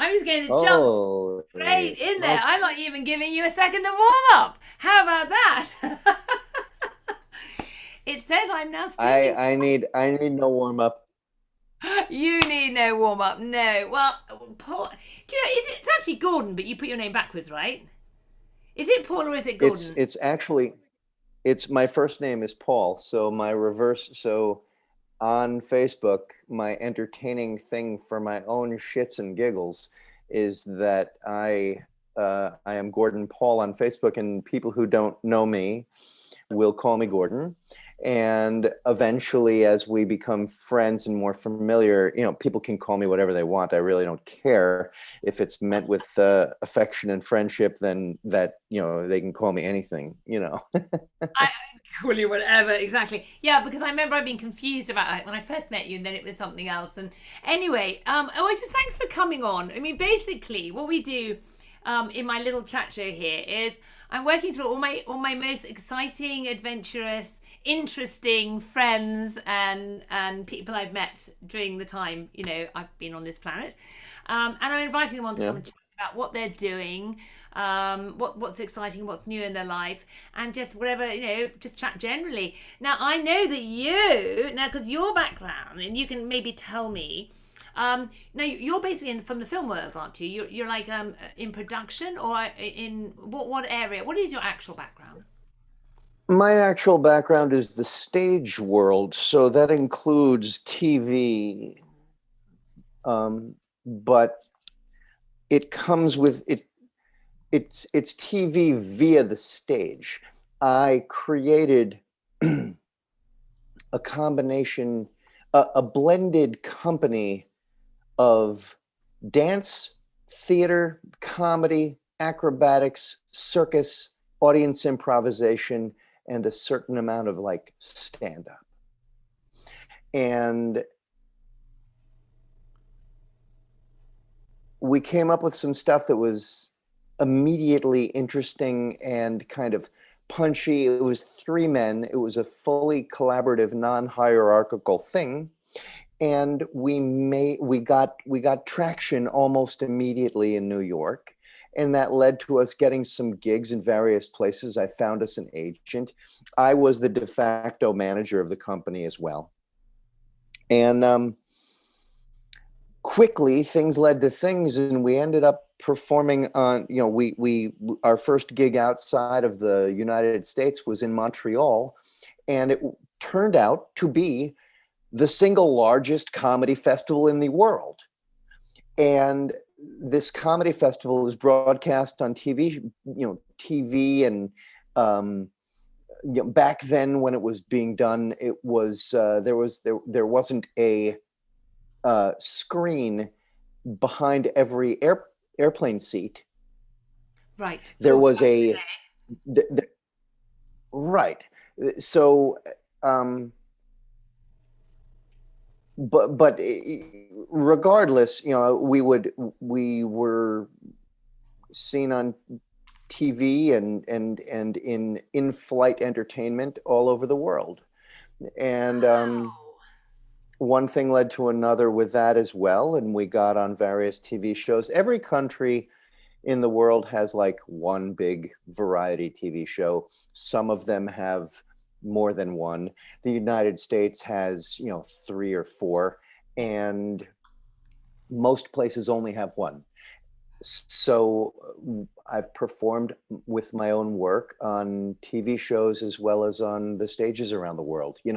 I'm just going to jump Holy straight in there. I'm smokes. not even giving you a second to warm up. How about that? It says I'm now streaming. I need no warm up. You need no warm up. No. Well, Paul, do you know, it's actually Gordon, but you put your name backwards, right? Is it Paul or is it It's Gordon? it's actually it's my first name is Paul, so my reverse so on Facebook, my entertaining thing for my own shits and giggles is that I am Gordon Paul on Facebook, and people who don't know me will call me Gordon. And eventually, as we become friends and more familiar, people can call me whatever they want. I really don't care if it's meant with affection and friendship. Then that they can call me anything. I call you whatever, exactly. Yeah, because I remember I've been confused about it when I first met you, and then it was something else. And anyway, oh, just thanks for coming on. I mean, basically, what we do in my little chat show here is I'm working through all my most exciting, adventurous, interesting friends and people I've met during the time I've been on this planet, and I'm inviting them on to Yeah. come and chat about what they're doing, what's exciting, what's new in their life, and just whatever just chat generally. Now I know that because your background, and you can maybe tell me. Now you're basically from the film world, aren't you? You're like in production or in what area? What is your actual background? My actual background is the stage world, so that includes TV, but it comes with it. It's TV via the stage. I created a combination, a blended company of dance, theater, comedy, acrobatics, circus, audience improvisation, and a certain amount of like stand up. And we came up with some stuff that was immediately interesting and kind of punchy. It was three men, it was a fully collaborative, non hierarchical thing. And we got traction almost immediately in New York, and that led to us getting some gigs in various places. I found us an agent. I was the de facto manager of the company as well, and quickly things led to things, and we ended up performing on. We our first gig outside of the United States was in Montreal, and it turned out to be the single largest comedy festival in the world. And this comedy festival is broadcast on TV, and back then when it was being done, it was there wasn't a screen behind every airplane seat. Right, of There course, was back in the a day. th- th- right. So um, but regardless, we were seen on TV and in in-flight entertainment all over the world. And Wow. one thing led to another with that as well, and we got on various TV shows. Every country in the world has like one big variety TV show. Some of them have more than one. The United States has, three or four, and most places only have one. So I've performed with my own work on TV shows as well as on the stages around the world. You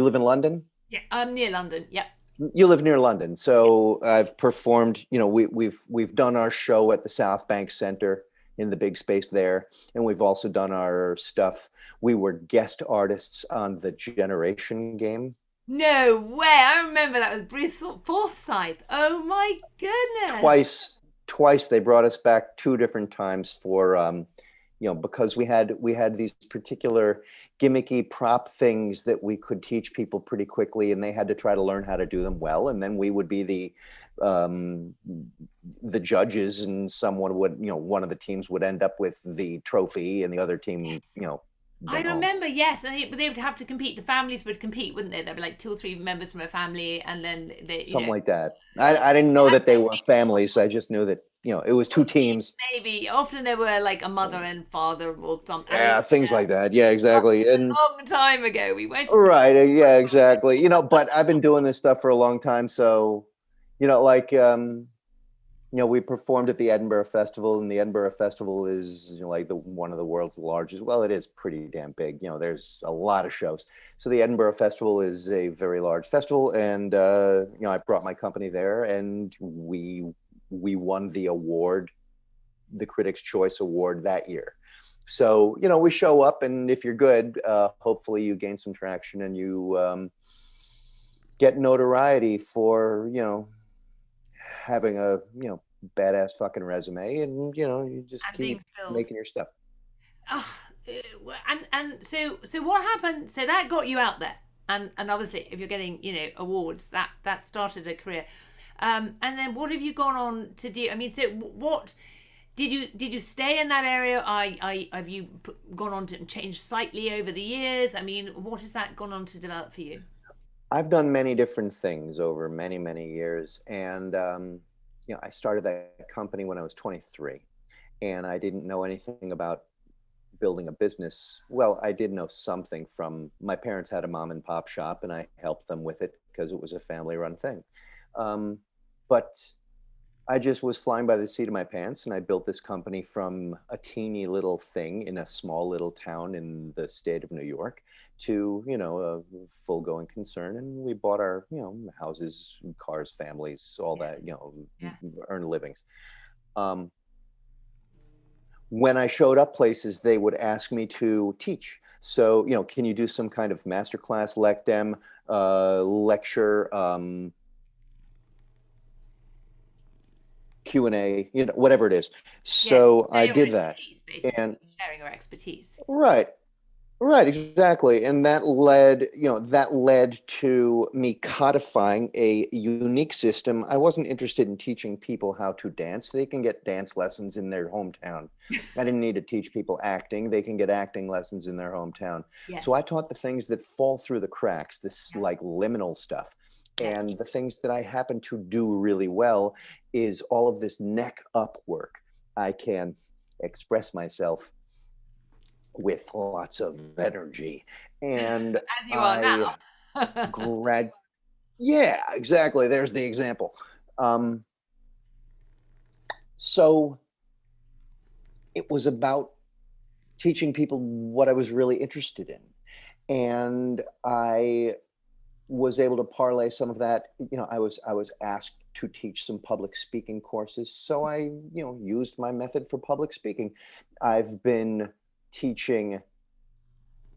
live in London. Yeah, I'm near London. Yeah. You live near London, so I've performed. We've done our show at the South Bank Center in the big space there, and we've also done our stuff. We were guest artists on the Generation Game No way. I remember that was Bruce Forsyth. Oh my goodness. twice. Twice they brought us back two different times for because we had these particular gimmicky prop things that we could teach people pretty quickly, and they had to try to learn how to do them well, and then we would be um, the judges, and someone would one of the teams would end up with the trophy, and the other team Yes. I you know, remember, yes, and they would have to compete. The families would compete, wouldn't they? There'd be like two or three members from a family, and then they, something like that. oh, I didn't know that's that they like were families. I just knew that, it was two teams. maybe. Often there were like a mother and father or something. I mean, Yeah, things like that. Yeah, exactly. And a long time ago, we went. right, yeah, exactly. But I've been doing this stuff for a long time, so like we performed at the Edinburgh Festival, and the Edinburgh Festival is like the one of the world's largest. Well, it is pretty damn big. There's a lot of shows. So the Edinburgh Festival is a very large festival, and I brought my company there, and we won the award, the Critics' Choice Award that year. So we show up, and if you're good, hopefully you gain some traction and you get notoriety for having a badass fucking resume, and you just And being keep spilled. making your stuff. Oh, and so what happened? So that got you out there, and obviously, if you're getting awards, that started a career. And then what have you gone on to do? I mean, so what did you stay in that area? Have you gone on to change slightly over the years? I mean, what has that gone on to develop for you? I've done many different things over many, many years. And, I started that company when I was 23, and I didn't know anything about building a business. Well, I did know something from my parents had a mom and pop shop, and I helped them with it because it was a family run thing. But I just was flying by the seat of my pants, and I built this company from a teeny little thing in a small little town in the state of New York to, a full going concern. And we bought our, houses, cars, families, all Yeah, that, yeah. earn livings. Um, when I showed up places, they would ask me to teach. So, can you do some kind of masterclass, lecdem, lecture, Q&A, whatever it is. Yes, So share I your did that. expertise, basically And sharing your expertise. right, right, exactly. And that led to me codifying a unique system. I wasn't interested in teaching people how to dance. They can get dance lessons in their hometown. I didn't need to teach people acting. They can get acting lessons in their hometown. Yeah, So I taught the things that fall through the cracks, this yeah, like liminal stuff. yeah. And the things that I happen to do really well is all of this neck up work. I can express myself with lots of energy. And As you are I now. grad yeah, exactly. There's the example. Um, so it was about teaching people what I was really interested in. And I was able to parlay some of that. I was asked to teach some public speaking courses, so I used my method for public speaking. I've been teaching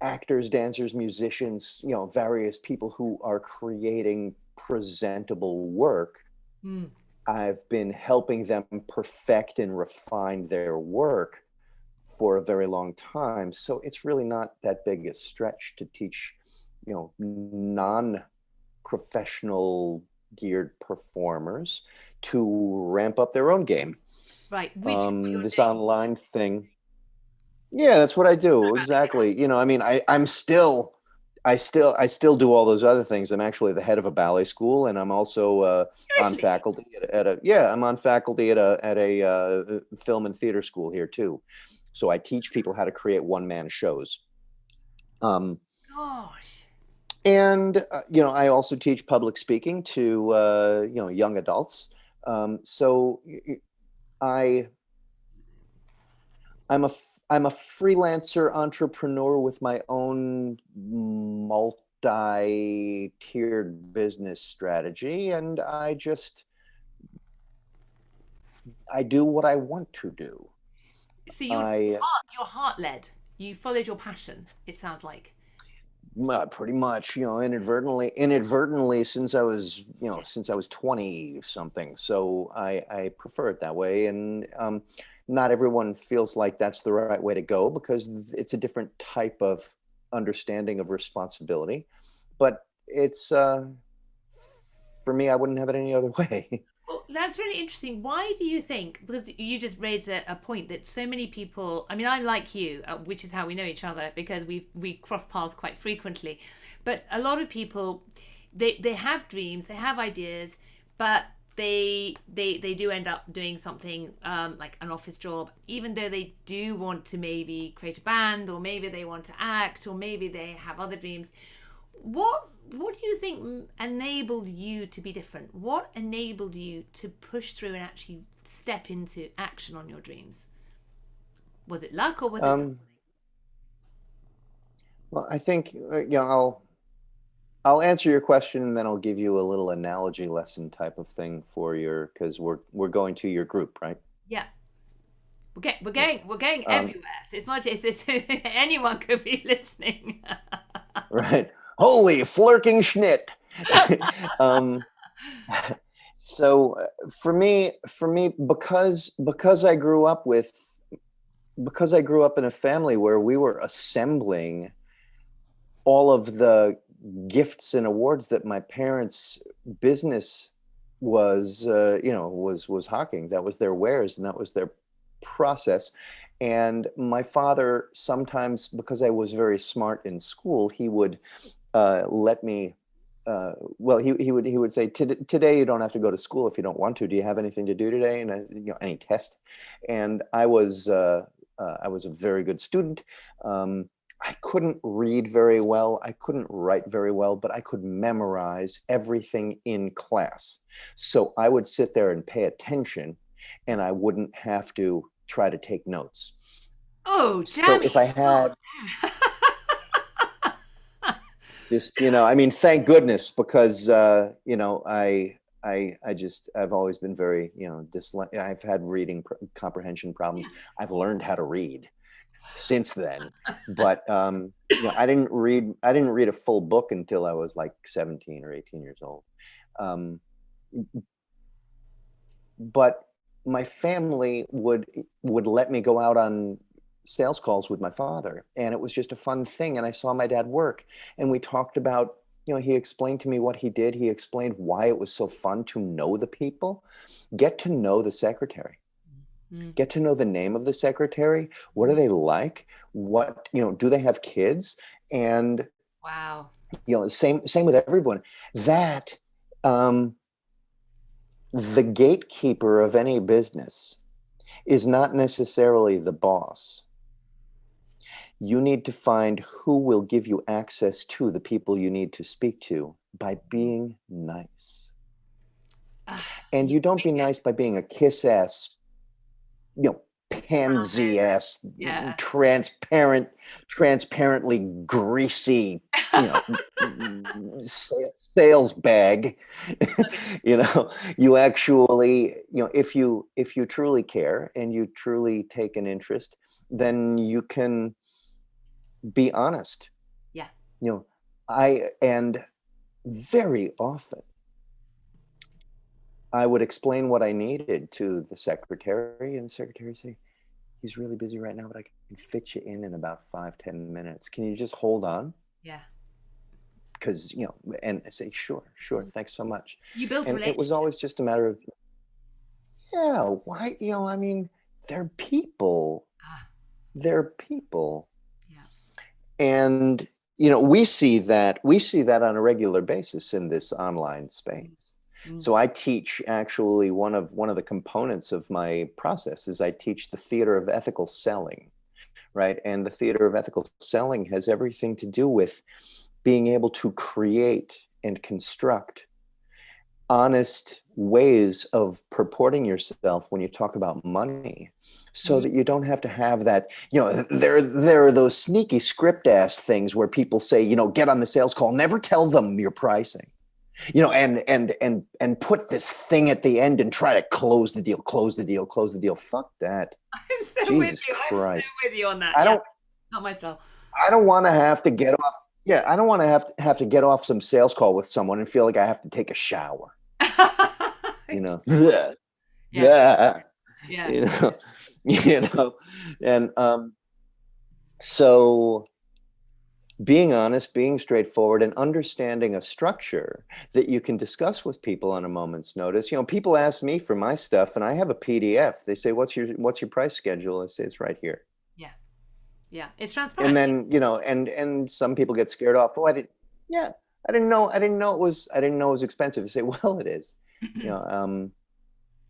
actors, dancers, musicians, various people who are creating presentable work. Mm, I've been helping them perfect and refine their work for a very long time. So it's really not that big a stretch to teach, non professional geared performers to ramp up their own game. right, which is what you're This doing online thing, yeah, that's what I do. about the cat. Exactly. I mean, I still do all those other things. I'm actually the head of a ballet school, and I'm also on Seriously. faculty I'm on faculty at a film and theater school here too. So I teach people how to create one-man shows. Um, Gosh. and I also teach public speaking to young adults. So I I'm a freelancer entrepreneur with my own multi-tiered business strategy, and I do what I want to do. So you're I you're heart led. You followed your passion, it sounds like. pretty much, inadvertently since I was 20 something. So I prefer it that way, and not everyone feels like that's the right way to go because it's a different type of understanding of responsibility. But it's for me, I wouldn't have it any other way. Well, that's really interesting. Why do you think? Because you just raised a point that so many people. I mean, I'm like you, which is how we know each other because we cross paths quite frequently. But a lot of people, they have dreams, they have ideas, but they do end up doing something like an office job, even though they do want to maybe create a band, or maybe they want to act, or maybe they have other dreams. What do you think enabled you to be different? What enabled you to push through and actually step into action on your dreams? Was it luck or was it something? Um, well, I think I'll answer your question and then I'll give you a little analogy lesson type of thing for your because we're going to your group, right? Yeah, Yeah. we're going Um, everywhere. So it's not just it's, anyone could be listening. right. Holy flirking schnitt. um, for me, because I grew up in a family where we were assembling all of the gifts and awards that my parents' business was hawking. That was their wares, and that was their process. And my father sometimes, because I was very smart in school, he would let me. Well, he would say, Today you don't have to go to school if you don't want to. Do you have anything to do today?" And any test. And I was a very good student. Um, I couldn't read very well. I couldn't write very well, but I could memorize everything in class. So I would sit there and pay attention, and I wouldn't have to try to take notes. Oh, So if jammy I thought. had just, I mean, thank goodness, because I've always been very, I've had reading comprehension problems. I've learned how to read since then, but I didn't read a full book until I was like 17 or 18 years old. Um, but my family would let me go out on sales calls with my father, and it was just a fun thing. And I saw my dad work, and we talked about, he explained to me what he did. He explained why it was so fun to know the people, get to know the secretary, Mm, get to know the name of the secretary. What are mm. they like? What, do they have kids? And, Wow. same with everyone. That, um, the gatekeeper of any business is not necessarily the boss. You need to find who will give you access to the people you need to speak to by being nice. And You you don't make be it nice by being a kiss ass, pansy ramen. ass, Yeah. transparent, transparently greasy, you know, sales bag. You actually, if you truly care and you truly take an interest, then you can be honest. Yeah. You know, and very often I would explain what I needed to the secretary, and the secretary would say, "He's really busy right now, but I can fit you in about 5-10 minutes. Can you just hold on?" Yeah. Because, and I say, "Sure, sure, Mm. thanks so much." You built a And it was relationship. always just a matter of, yeah, why, I mean, they're people. Ah, They're people. yeah. And, we see that on a regular basis in this online Mm, space. mm. So I teach, actually, one of the components of my process is I teach the theater of ethical selling, right? And the theater of ethical selling has everything to do with being able to create and construct honest ways of purporting yourself when you talk about money, so Ye- that you don't have to have that. There are those sneaky script ass things where people say, get on the sales call, never tell them your pricing, and put this thing at the end and try to close the deal, close the deal, close the deal. Fuck that. I'm so with Jesus you. I'm so Christ. with you on that. I Yeah. don't Not my style. I don't want to have to get off. Yeah, I don't want to have to get off some sales call with someone and feel like I have to take a shower. You know, Yeah. yeah, Yeah. you know, you know, and so being honest, being straightforward, and understanding a structure that you can discuss with people on a moment's notice. People ask me for my stuff and I have a PDF. They say, what's your price schedule? I say, it's right here. Yeah. Yeah. It's And transparent. then, and some people get scared off. Oh, yeah, I didn't know it was expensive. I say, well, it is, you know,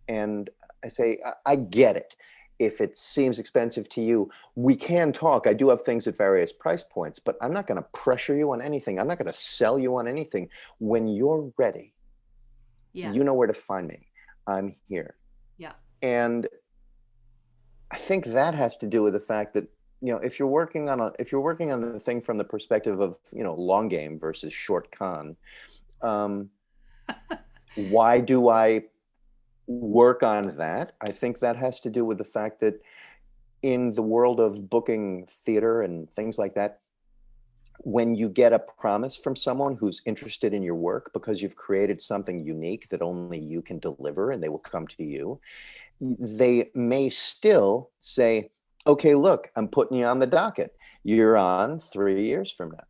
and I say, I get it. If it seems expensive to you, we can talk. I do have things at various price points, but I'm not going to pressure you on anything. I'm not going to sell you on anything. When you're ready, Yeah. you know where to find me. I'm here. Yeah. And I think that has to do with the fact that, if you're working on the thing from the perspective of, long game versus short con, why do I work on that? I think that has to do with the fact that in the world of booking theater and things like that, when you get a promise from someone who's interested in your work because you've created something unique that only you can deliver and they will come to you, they may still say, okay, look, I'm putting you on the docket. You're on 3 years from now.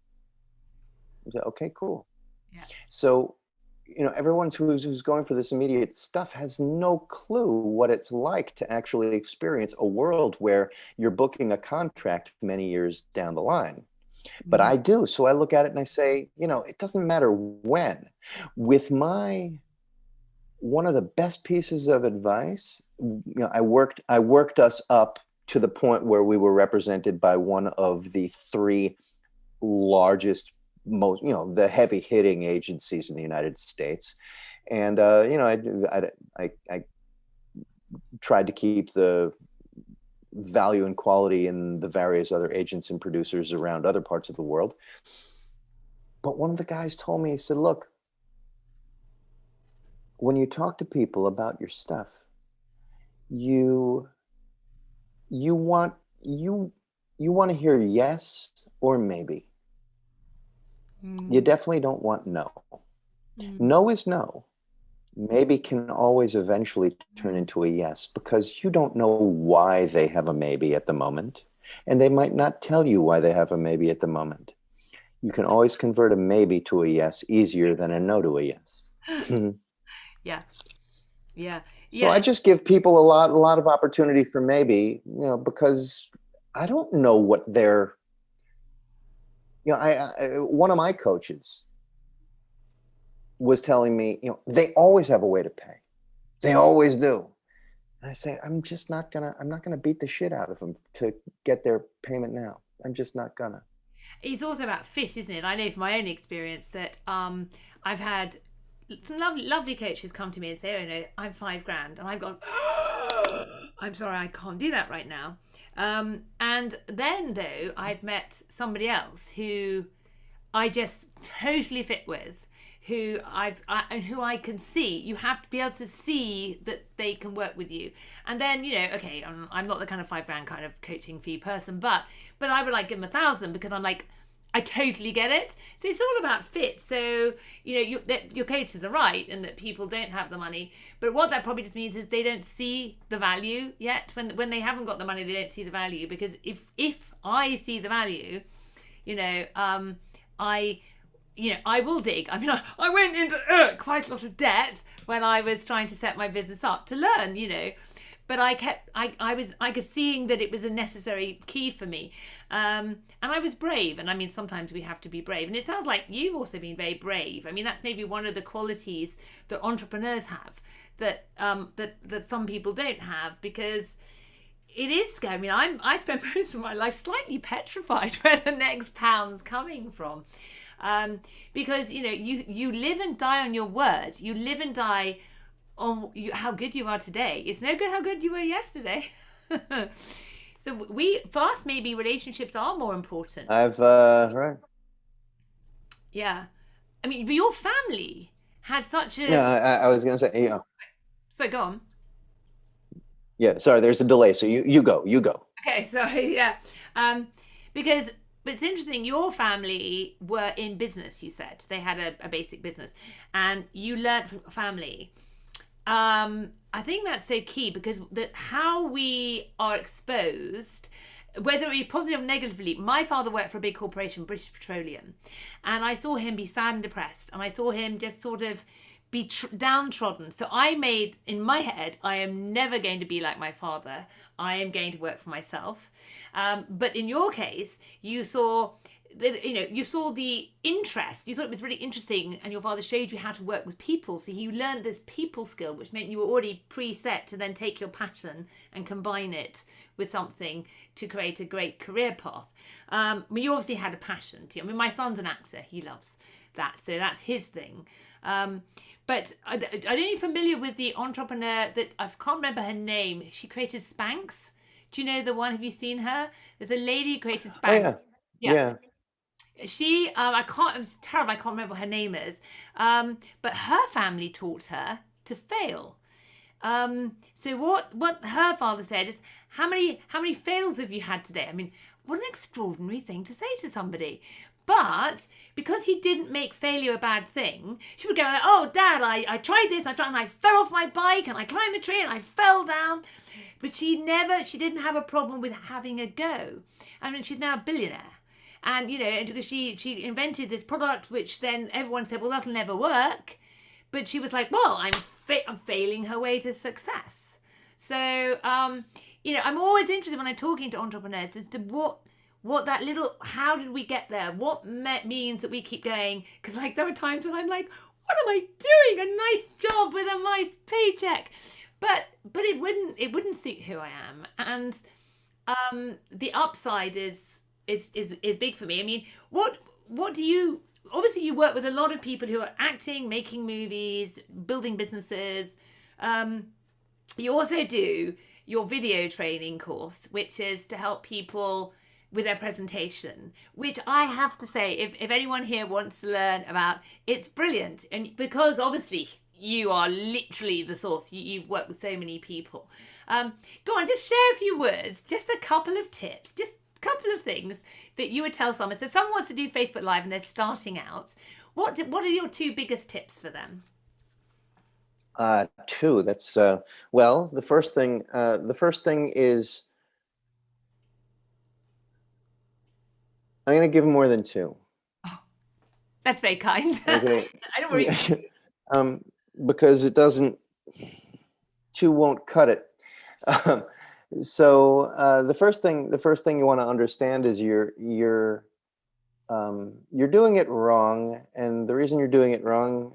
Say, okay, cool. Yeah. So, everyone who's going for this immediate stuff has no clue what it's like to actually experience a world where you're booking a contract many years down the line. But I do. So I look at it and I say, it doesn't matter when. With one of the best pieces of advice, I worked us up to the point where we were represented by one of the three largest, most, the heavy hitting agencies in the United States. And, I tried to keep the value and quality in the various other agents and producers around other parts of the world. But one of the guys told me, he said, look, when you talk to people about your stuff, you want to hear yes or maybe. You definitely don't want no. No is no. Maybe can always eventually turn into a yes, because you don't know why they have a maybe at the moment, and they might not tell you why they have a maybe at the moment. You can always convert a maybe to a yes easier than a no to a yes. Yeah. Yeah. So I just give people a lot of opportunity for maybe, because I don't know what they're, one of my coaches was telling me, they always have a way to pay. They always do. And I say, I'm not gonna beat the shit out of them to get their payment now. I'm just not gonna. It's also about fit, isn't it? I know from my own experience that I've had some lovely coaches come to me and say, oh no, I'm $5,000. And I've gone, I'm sorry, I can't do that right now. And then though, I've met somebody else who I just totally fit with, who I can see. You have to be able to see that they can work with you. And then, okay, I'm not the kind of $5,000 kind of coaching fee person, but I would like give them 1,000 because I'm like, I totally get it. So it's all about fit. So, your coaches are right and that people don't have the money. But what that probably just means is they don't see the value yet. When they haven't got the money, they don't see the value. Because if I see the value, I will dig. I mean, I went into quite a lot of debt when I was trying to set my business up to learn, But I was seeing that it was a necessary key for me. And I was brave. And I mean, sometimes we have to be brave. And it sounds like you've also been very brave. I mean, that's maybe one of the qualities that entrepreneurs have that some people don't have, because it is scary. I mean, I spent most of my life slightly petrified where the next pound's coming from. Because, you live and die on your word. You live and die on how good you are today. It's no good how good you were yesterday. So for us, maybe relationships are more important. Right. Yeah. I mean, but your family had such a... Yeah, I was going to say, So go on. Yeah, sorry, there's a delay. So you go. Okay, sorry, yeah. But it's interesting, your family were in business, you said. They had a basic business. And you learned from family. I think that's so key, because how we are exposed whether it be positive or negatively, my father worked for a big corporation, British Petroleum, and I saw him be sad and depressed, and I saw him just sort of be downtrodden. So I made in my head, I am never going to be like my father. I am going to work for myself. But in your case, you saw you saw the interest. You thought it was really interesting, and your father showed you how to work with people. So you learned this people skill, which meant you were already preset to then take your passion and combine it with something to create a great career path. You obviously had a passion too. I mean, my son's an actor; he loves that, so that's his thing. But are you familiar with the entrepreneur that I can't remember her name? She created Spanx. Do you know the one? Have you seen her? There's a lady who created Oh Spanx. yeah, Yeah. yeah. She, I can't, it was terrible, I can't remember what her name is. But her family taught her to fail. So what her father said is, how many fails have you had today? I mean, what an extraordinary thing to say to somebody. But because he didn't make failure a bad thing, she would go like, "Oh, Dad, I tried this, and I fell off my bike, and I climbed a tree, and I fell down." But she didn't have a problem with having a go. I mean, she's now a billionaire. And, because she invented this product, which then everyone said, well, that'll never work. But she was like, well, I'm failing her way to success. So, I'm always interested when I'm talking to entrepreneurs as to how did we get there? What means that we keep going? Because there are times when I'm like, what am I doing? A nice job with a nice paycheck. But it wouldn't suit who I am. And the upside is big for me. I mean, what do you, obviously you work with a lot of people who are acting, making movies, building businesses. You also do your video training course, which is to help people with their presentation, which I have to say, if anyone here wants to learn about, it's brilliant. And because obviously you are literally the source, you've worked with so many people. Go on, just share a few words, just a couple of tips, just couple of things that you would tell someone. So if someone wants to do Facebook Live and they're starting out, what are your two biggest tips for them? Two. That's well. The first thing is I'm going to give more than two. Oh, that's very kind. Okay. I don't worry. Because it doesn't. Two won't cut it. So the first thing you want to understand is you're doing it wrong, and the reason you're doing it wrong,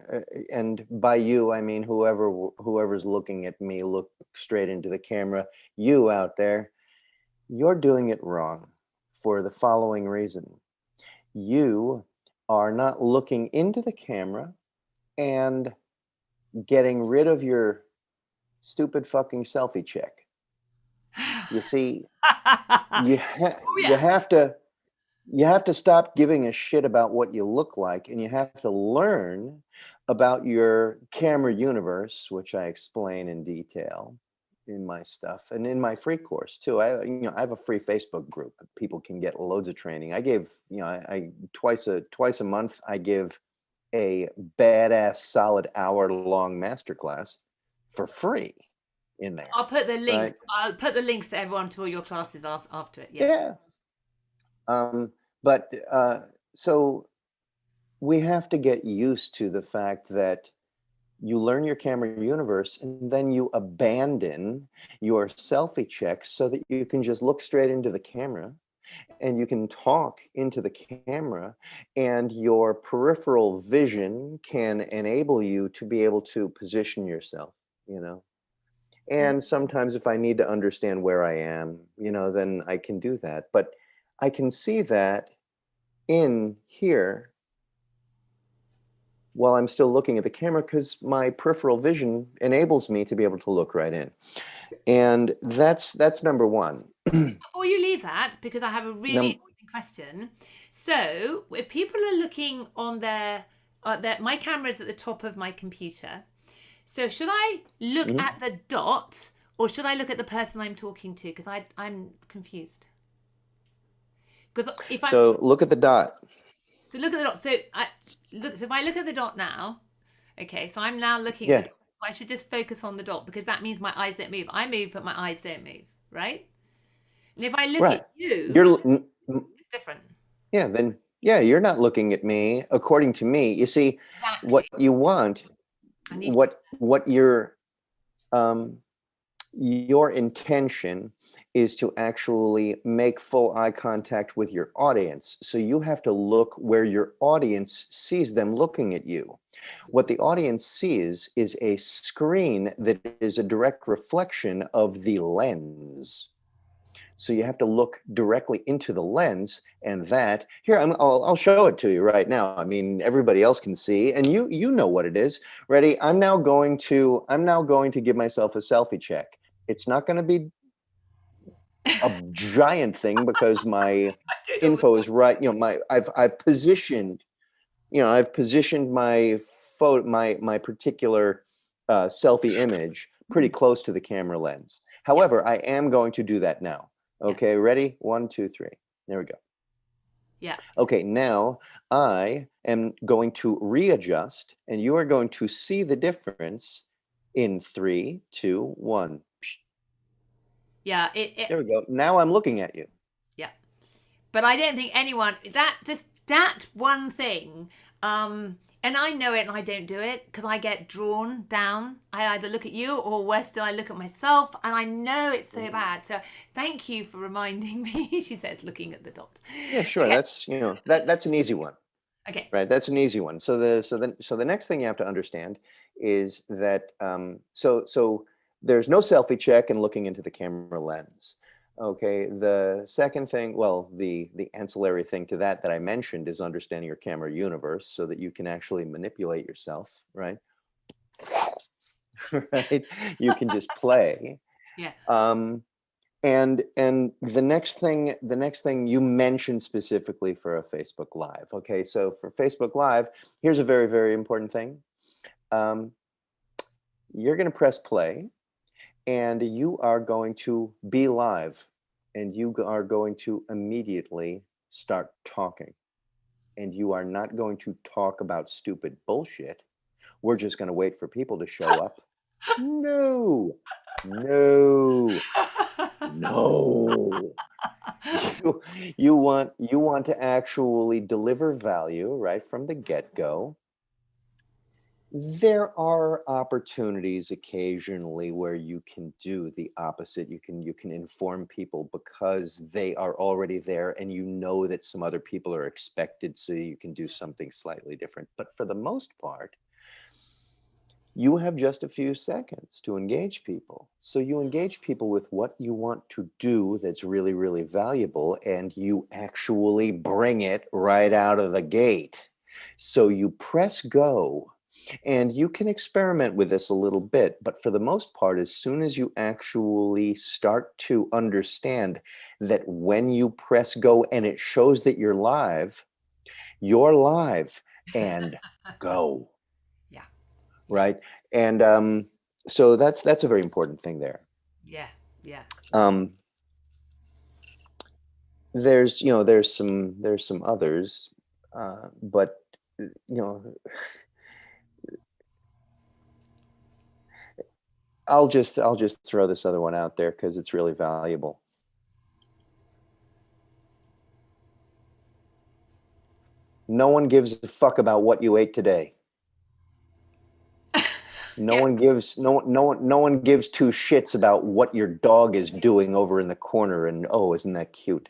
and by you I mean whoever's looking at me, look straight into the camera. You out there, you're doing it wrong for the following reason: you are not looking into the camera and getting rid of your stupid fucking selfie check. You see, you have to stop giving a shit about what you look like, and you have to learn about your camera universe, which I explain in detail in my stuff and in my free course too. I have a free Facebook group. People can get loads of training. I give, I twice a month I give a badass solid hour-long masterclass for free in there. I'll put the links. Right? I'll put the links to everyone to all your classes after it. Yeah. But so we have to get used to the fact that you learn your camera universe and then you abandon your selfie checks so that you can just look straight into the camera and you can talk into the camera, and your peripheral vision can enable you to be able to position yourself, And sometimes if I need to understand where I am, then I can do that. But I can see that in here while I'm still looking at the camera because my peripheral vision enables me to be able to look right in. And that's number one. Before you leave that, because I have a really important question. So if people are looking on my camera is at the top of my computer. So should I look at the dot or should I look at the person I'm talking to? Because I'm confused. Because look at the dot. So look at the dot. So if I look at the dot now, okay, so I'm now looking at the dot. So I should just focus on the dot because that means my eyes don't move. I move, but my eyes don't move, right? And if I look Right. at you, You're it's different. yeah, then yeah, you're not looking at me according to me. You see, what Exactly. you want, I need to. what um your intention is to actually make full eye contact with your audience. So you have to look where your audience sees them looking at you. What the audience sees is a screen that is a direct reflection of the lens. So you have to look directly into the lens, and that here I'll show it to you right now. I mean, everybody else can see, and you know what it is. Ready? I'm now going to give myself a selfie check. It's not going to be a giant thing because my I do it all the info is right. You know, I've positioned, I've positioned my photo, my particular selfie image pretty time. close to the camera lens. Yeah. However, I am going to do that now. Yeah. Okay, ready? 1, 2, 3. There we go. Yeah. Okay, now I am going to readjust, and you are going to see the difference in 3, 2, 1. Yeah. There we go. Now I'm looking at you. Yeah. But I don't think anyone that one thing, and I know it and I don't do it because I get drawn down. I either look at you or worse still I look at myself, and I know it's so bad. So thank you for reminding me. She says looking at the dot. Yeah, sure. Okay. That's that's an easy one. Okay. Right, that's an easy one. So the next thing you have to understand is that so there's no selfie check and looking into the camera lens. Okay, the second thing, well, the ancillary thing to that I mentioned is understanding your camera universe so that you can actually manipulate yourself, right? Right, you can just play. Yeah. And the next thing you mentioned specifically for a Facebook Live. Okay, so for Facebook Live, here's a very, very important thing. You're going to press play, and you are going to be live, and you are going to immediately start talking. And you are not going to talk about stupid bullshit. We're just going to wait for people to show up. No, no, no. You want to actually deliver value right from the get-go. There are opportunities occasionally where you can do the opposite. You can inform people because they are already there and you know that some other people are expected, so you can do something slightly different. But for the most part, you have just a few seconds to engage people. So you engage people with what you want to do that's really, really valuable, and you actually bring it right out of the gate. So you press go, and you can experiment with this a little bit, but for the most part, as soon as you actually start to understand that when you press go and it shows that you're live and go. Yeah. Right. And so that's a very important thing there. Yeah. Yeah. There's some others, but I'll just throw this other one out there because it's really valuable. No one gives a fuck about what you ate today. No Yeah. one gives two shits about what your dog is doing over in the corner, and oh, isn't that cute?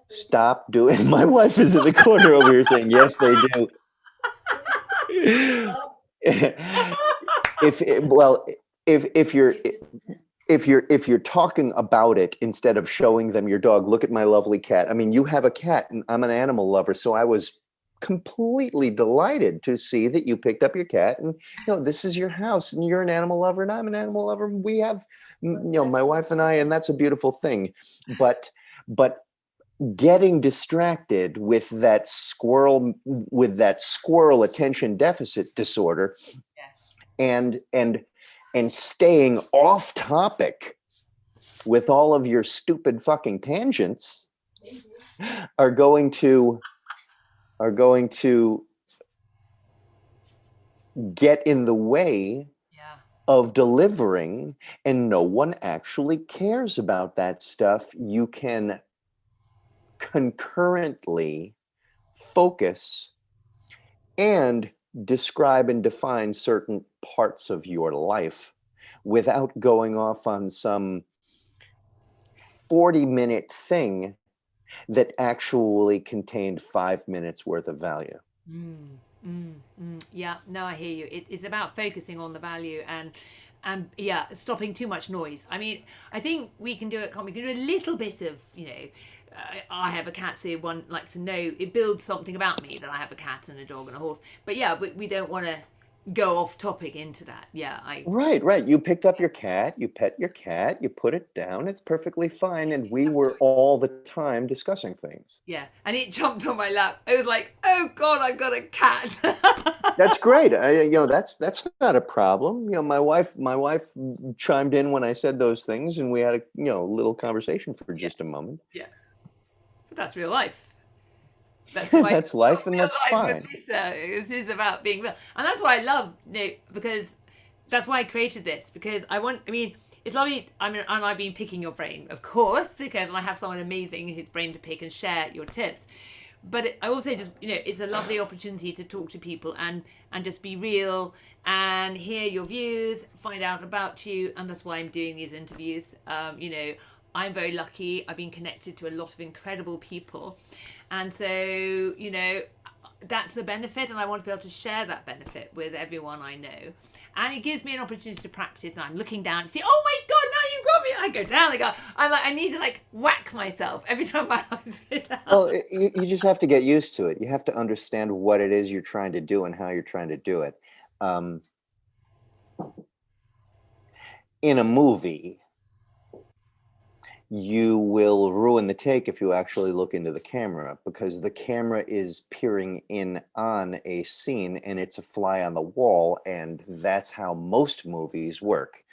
Stop doing. My wife is in the corner over here saying, yes, they do. If you're talking about it instead of showing them your dog, look at my lovely cat. I mean, you have a cat, and I'm an animal lover, so I was completely delighted to see that you picked up your cat, and this is your house, and you're an animal lover, and I'm an animal lover. We have, my wife and I, and that's a beautiful thing. But getting distracted with that squirrel attention deficit disorder, and staying off topic with all of your stupid fucking tangents are going to get in the way of delivering, and no one actually cares about that stuff, you can concurrently focus and describe and define certain parts of your life without going off on some 40-minute thing that actually contained 5 minutes worth of value. Yeah, no, I hear you. It's about focusing on the value and yeah, stopping too much noise. I mean, I think we can do it. We can do a little bit of, I have a cat, so one likes to know it builds something about me that I have a cat and a dog and a horse. But yeah, we don't want to go off topic into that. Yeah, Right. You picked up your cat, you pet your cat, you put it down, it's perfectly fine. And we were all the time discussing things. yeah, and it jumped on my lap. I was like, oh God, I've got a cat. That's great. That's not a problem. My wife chimed in when I said those things, and we had a little conversation for just a moment. Yeah, but that's real life. That's why That's life, and that's fine. This is about being real, and that's why I love because that's why I created this, because I mean, it's lovely. I mean, and I've been picking your brain, of course, because I have someone amazing whose brain to pick and share your tips. But I also just, it's a lovely opportunity to talk to people and just be real and hear your views, find out about you, and that's why I'm doing these interviews. I'm very lucky. I've been connected to a lot of incredible people, and so that's the benefit, and I want to be able to share that benefit with everyone I know. And it gives me an opportunity to practice. Now I'm looking down and see, oh my God, now you've got me. I go down, I'm like, I need to whack myself every time my eyes go down. Well, you just have to get used to it. You have to understand what it is you're trying to do and how you're trying to do it. In a movie, you will ruin the take if you actually look into the camera, because the camera is peering in on a scene and it's a fly on the wall, and that's how most movies work.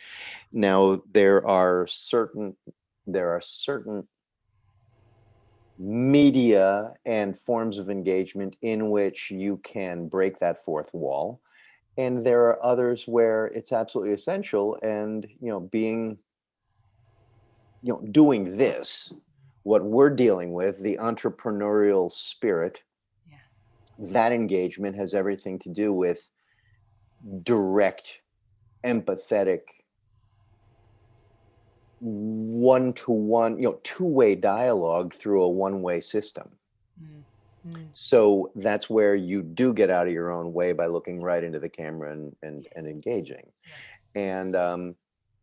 Now, there are certain media and forms of engagement in which you can break that fourth wall, and there are others where it's absolutely essential. And doing this, what we're dealing with, the entrepreneurial spirit, Yeah. that engagement has everything to do with direct, empathetic, one-to-one, two-way dialogue through a one-way system. So that's where you do get out of your own way by looking right into the camera and engaging. Yes. And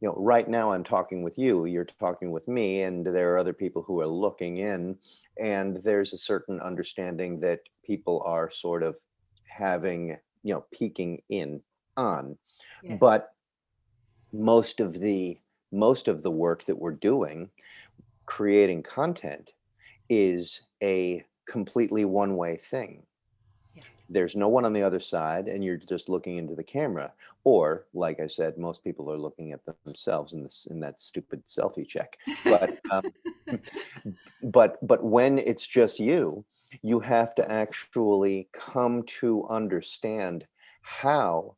right now I'm talking with you, you're talking with me, and there are other people who are looking in, and there's a certain understanding that people are sort of having, peeking in on. Yes. But most of the work that we're doing, creating content, is a completely one-way thing. Yeah. There's no one on the other side, and you're just looking into the camera. Or, like I said, most people are looking at themselves in that stupid selfie check. But but when it's just you have to actually come to understand how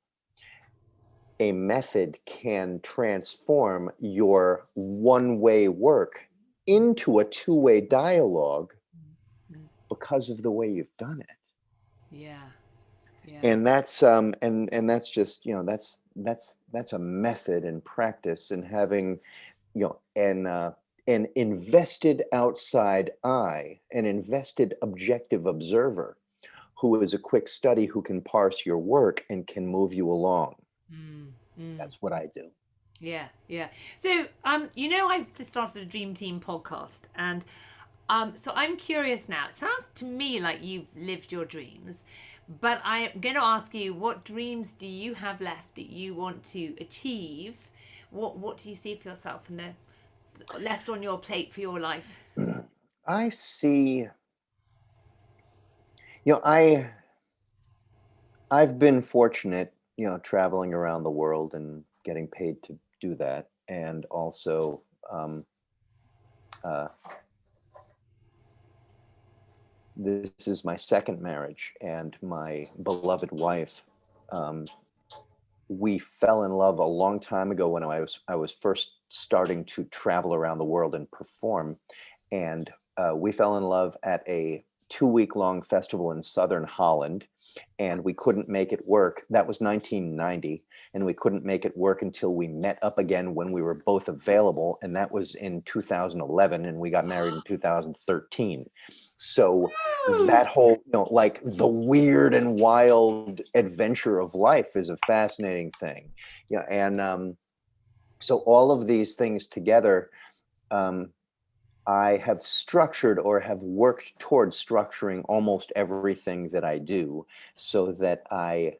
a method can transform your one-way work into a two-way dialogue because of the way you've done it. Yeah. And that's and that's just, that's a method and practice, and having, an invested outside eye, an invested objective observer who is a quick study, who can parse your work and can move you along. That's what I do. Yeah. So, I've just started a Dream Team podcast, and so I'm curious now. It sounds to me like you've lived your dreams, but I'm going to ask you, what dreams do you have left that you want to achieve? What do you see for yourself and the left on your plate for your life? I see, I've been fortunate, traveling around the world and getting paid to do that. And also, this is my second marriage, and my beloved wife we fell in love a long time ago when I was first starting to travel around the world and perform, and we fell in love at a 2 week long festival in southern Holland, and we couldn't make it work. That was 1990, and we couldn't make it work until we met up again when we were both available, and that was in 2011, and we got married in 2013. So Woo! that whole, like the weird and wild adventure of life is a fascinating thing. Yeah, and so all of these things together, um, I have structured or have worked towards structuring almost everything that I do so that I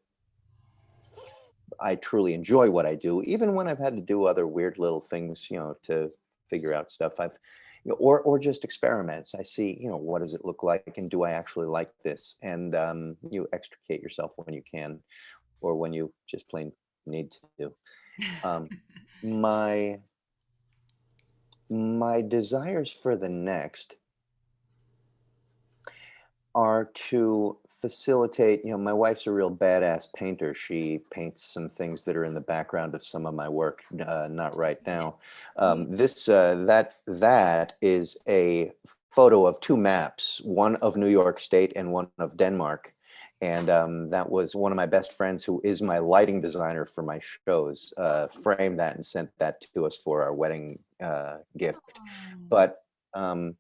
truly enjoy what I do, even when I've had to do other weird little things, to figure out stuff. Or just experiments. I see, what does it look like, and do I actually like this? And you extricate yourself when you can, or when you just plain need to. Um, my my desires for the next are to facilitate. My wife's a real badass painter. She paints some things that are in the background of some of my work, not right now. This that is a photo of two maps, one of New York State and one of Denmark. And that was one of my best friends, who is my lighting designer for my shows, framed that and sent that to us for our wedding gift. Oh. But um,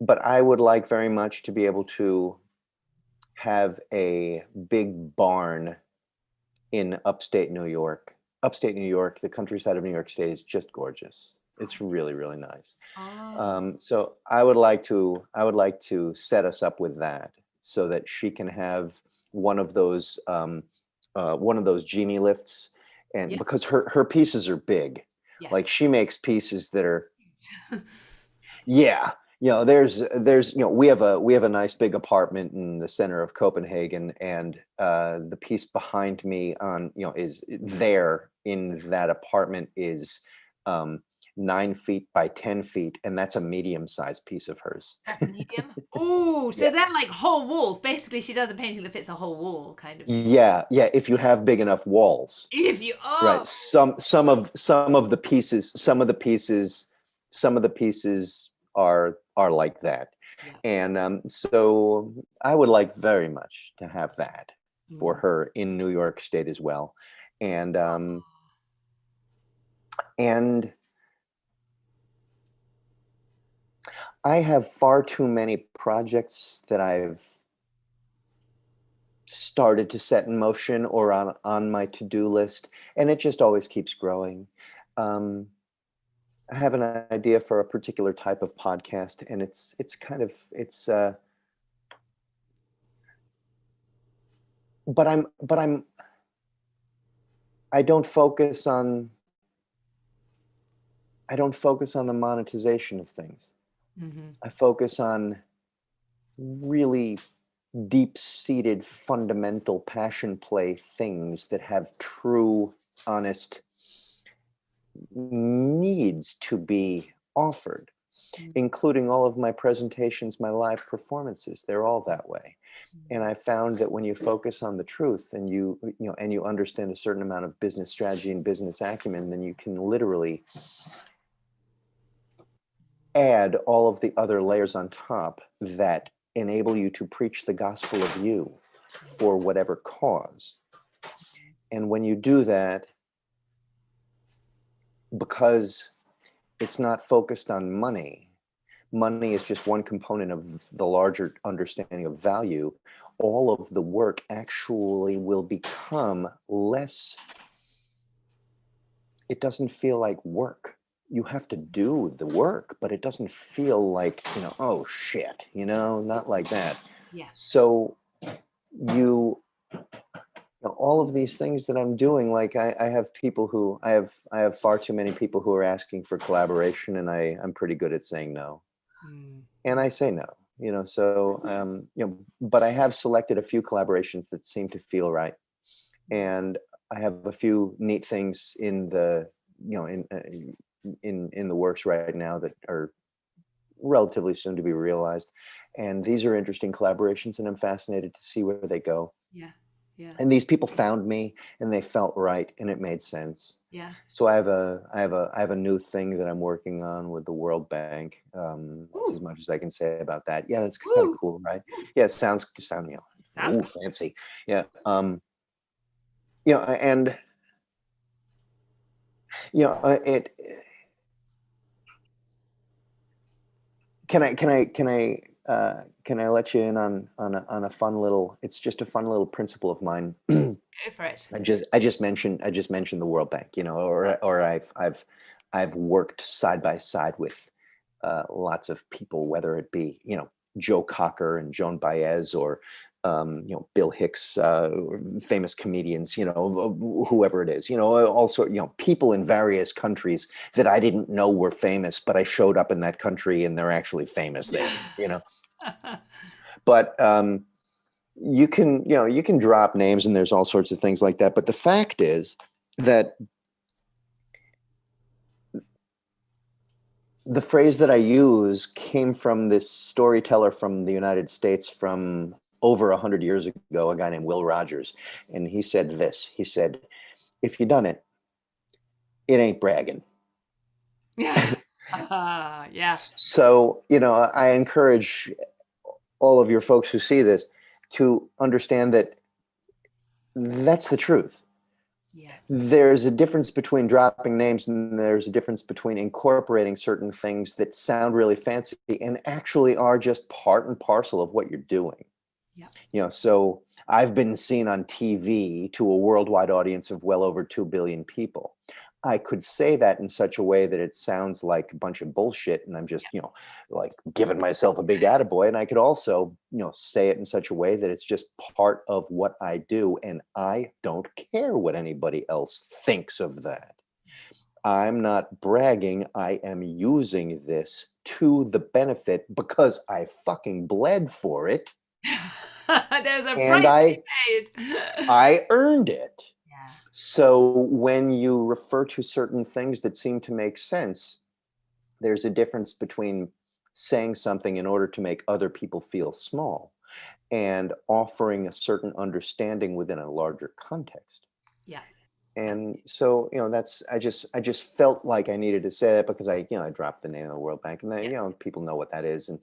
but I would like very much to be able to have a big barn in upstate New York. Upstate New York, the countryside of New York State is just gorgeous. It's really, really nice. Oh. So I would like to set us up with that, so that she can have one of those genie lifts, and Yeah. because her pieces are big, Yeah. like she makes pieces that are, yeah, there's we have a nice big apartment in the center of Copenhagen, and the piece behind me on is there in that apartment is 9 feet by 10 feet, and that's a medium-sized piece of hers. That's a medium. Oh, so Yeah, they're like whole walls. Basically, she does a painting that fits a whole wall, kind of thing. yeah, if you have big enough walls. If you, oh, Right. Some of the pieces are like that. yeah. And so I would like very much to have that for Mm. her in New York State as well. And I have far too many projects that I've started to set in motion or on my to-do list, and it just always keeps growing. Um, I have an idea for a particular type of podcast, and it's kind of it's but I'm I don't focus on I don't focus on the monetization of things. Hmm. I focus on really deep-seated fundamental passion play things that have true, honest needs to be offered, including all of my presentations, my live performances. They're all that way. And I found that when you focus on the truth, and you understand a certain amount of business strategy and business acumen, then you can literally add all of the other layers on top that enable you to preach the gospel of you for whatever cause. And when you do that, because it's not focused on money, money is just one component of the larger understanding of value. All of the work actually will become less. It doesn't feel like work. You have to do the work, but it doesn't feel like, oh shit, not like that. Yeah. So you, all of these things that I'm doing, like I have people who I have far too many people who are asking for collaboration, and I'm pretty good at saying no. Mm. And I say no, so but I have selected a few collaborations that seem to feel right. And I have a few neat things in the in the works right now that are relatively soon to be realized. And these are interesting collaborations, and I'm fascinated to see where they go. Yeah. Yeah. And these people found me and they felt right and it made sense. Yeah. So I have a new thing that I'm working on with the World Bank. That's as Ooh. much as I can say about that. Yeah, that's kind of Ooh. cool, right? Yeah, it sound Sounds cool. fancy. Yeah. And it can I let you in on a fun little, it's just a fun little principle of mine. Go for it. I just mentioned the World Bank, or I've worked side by side with lots of people, whether it be Joe Cocker and Joan Baez, or Bill Hicks, famous comedians, whoever it is, also people in various countries that I didn't know were famous, but I showed up in that country and they're actually famous there, But you can drop names and there's all sorts of things like that. But the fact is that the phrase that I use came from this storyteller from the United States from over 100 years ago, a guy named Will Rogers. And he said this, he said, if you done it, it ain't bragging. Yeah. Yeah. So, I encourage all of your folks who see this to understand that that's the truth. Yeah. There's a difference between dropping names and there's a difference between incorporating certain things that sound really fancy and actually are just part and parcel of what you're doing. Yeah. So I've been seen on TV to a worldwide audience of well over 2 billion people. I could say that in such a way that it sounds like a bunch of bullshit and I'm just, like giving myself a big attaboy. And I could also, say it in such a way that it's just part of what I do. And I don't care what anybody else thinks of that. I'm not bragging. I am using this to the benefit because I fucking bled for it. There's a And price to be paid. I earned it. Yeah. So when you refer to certain things that seem to make sense, there's a difference between saying something in order to make other people feel small and offering a certain understanding within a larger context. Yeah. And so, that's I just felt like I needed to say that because I dropped the name of the World Bank, and then Yeah. people know what that is, and